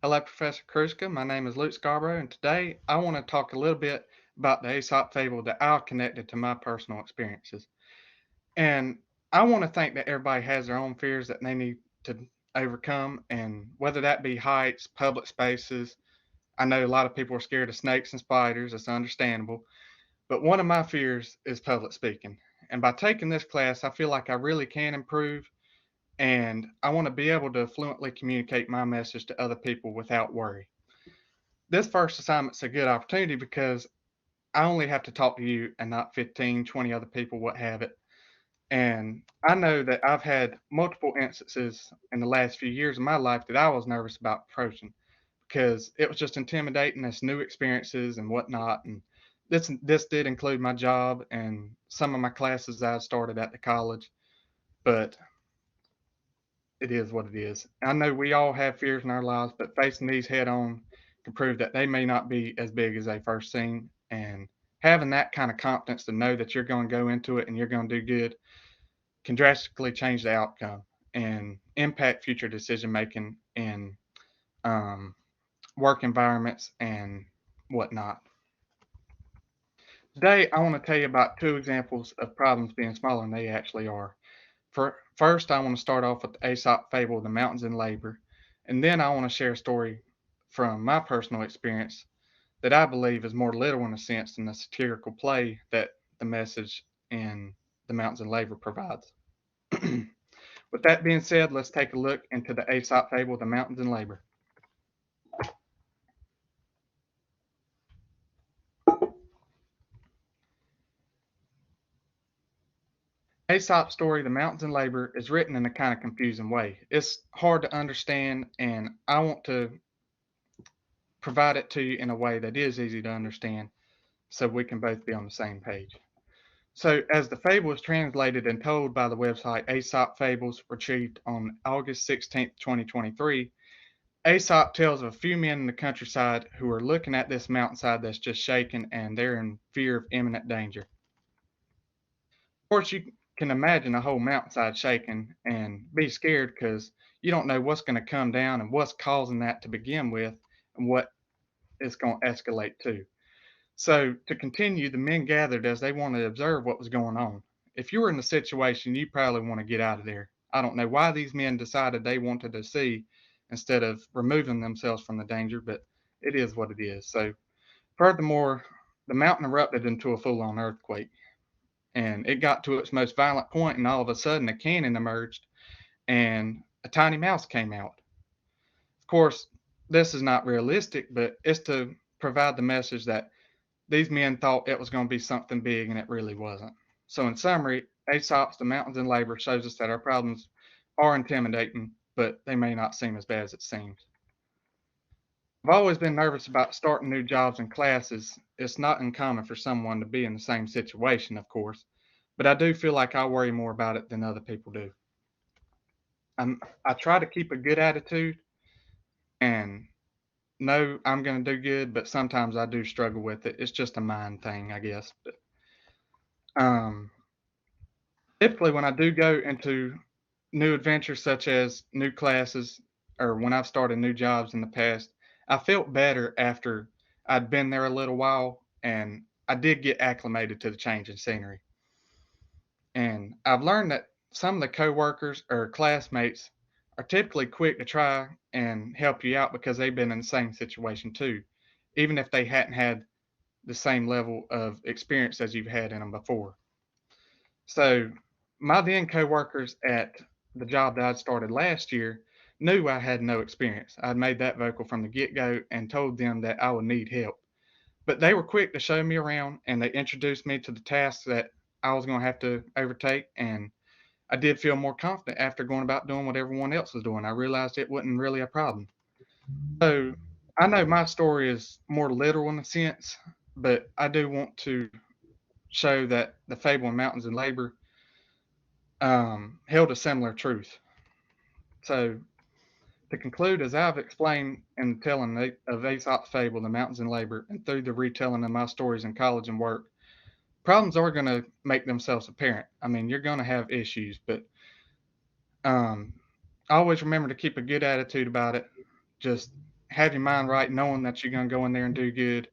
Hello, Professor Kruska. My name is Luke Scarborough, and today I want to talk a little bit about the Aesop fable that I connected to my personal experiences. And I want to think that everybody has their own fears that they need to overcome, and whether that be heights, public spaces. I know a lot of people are scared of snakes and spiders. It's understandable. But one of my fears is public speaking. And by taking this class, I feel like I really can improve, and I want to be able to fluently communicate my message to other people without worry. This first assignment's a good opportunity because I only have to talk to you and not 15, 20 other people, what have it. And I know that I've had multiple instances in the last few years of my life that I was nervous about approaching because it was just intimidating as new experiences and whatnot. And this did include my job and some of my classes I started at the college, but it is what it is. I know we all have fears in our lives, but facing these head on can prove that they may not be as big as they first seem. And having that kind of confidence to know that you're going to go into it and you're going to do good can drastically change the outcome and impact future decision making in um, work environments and whatnot. Today, I want to tell you about two examples of problems being smaller than they actually are. First, I want to start off with the Aesop fable, The Mountains in Labor, and then I want to share a story from my personal experience that I believe is more literal in a sense than the satirical play that the message in The Mountains in Labor provides. With that being said, let's take a look into the Aesop fable, The Mountains in Labor. Aesop's story, The Mountains in Labor, is written in a kind of confusing way. It's hard to understand, and I want to provide it to you in a way that is easy to understand so we can both be on the same page. So, as the fable is translated and told by the website Aesop Fables, retrieved on August 16th, 2023, Aesop tells of a few men in the countryside who are looking at this mountainside that's just shaking and they're in fear of imminent danger. Of course, you can imagine a whole mountainside shaking and be scared because you don't know what's going to come down and what's causing that to begin with and what it's going to escalate to. So, to continue, the men gathered as they wanted to observe what was going on. If you were in the situation, you probably want to get out of there. I don't know why these men decided they wanted to see instead of removing themselves from the danger, but it is what it is. So, furthermore, the mountain erupted into a full on earthquake, and it got to its most violent point, and all of a sudden, a cannon emerged, and a tiny mouse came out. Of course, this is not realistic, but it's to provide the message that these men thought it was going to be something big, and it really wasn't. So, in summary, Aesop's The Mountains in Labor shows us that our problems are intimidating, but they may not seem as bad as it seems. I've always been nervous about starting new jobs and classes. It's not uncommon for someone to be in the same situation, of course, but I do feel like I worry more about it than other people do. I try to keep a good attitude and know I'm going to do good, but sometimes I do struggle with it. It's just a mind thing, I guess. But um, typically, when I do go into new adventures, such as new classes, or when I've started new jobs in the past, I felt better after I'd been there a little while and I did get acclimated to the change in scenery. And I've learned that some of the coworkers or classmates are typically quick to try and help you out because they've been in the same situation too, even if they hadn't had the same level of experience as you've had in them before. So my then coworkers at the job that I'd started last year knew I had no experience. I'd made that vocal from the get go and told them that I would need help. But they were quick to show me around and they introduced me to the tasks that I was going to have to overtake. And I did feel more confident after going about doing what everyone else was doing. I realized it wasn't really a problem. So I know my story is more literal in a sense, but I do want to show that the fable in Mountains and Labor held a similar truth. So, to conclude, as I've explained in the telling of Aesop's fable, The Mountains in Labor, and through the retelling of my stories in college and work, problems are going to make themselves apparent. I mean, you're going to have issues, but um, always remember to keep a good attitude about it. Just have your mind right, knowing that you're going to go in there and do good,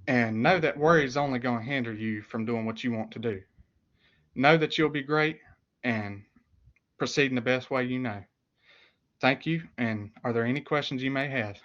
and know that worry is only going to hinder you from doing what you want to do. Know that you'll be great and proceed in the best way you know. Thank you. And are there any questions you may have?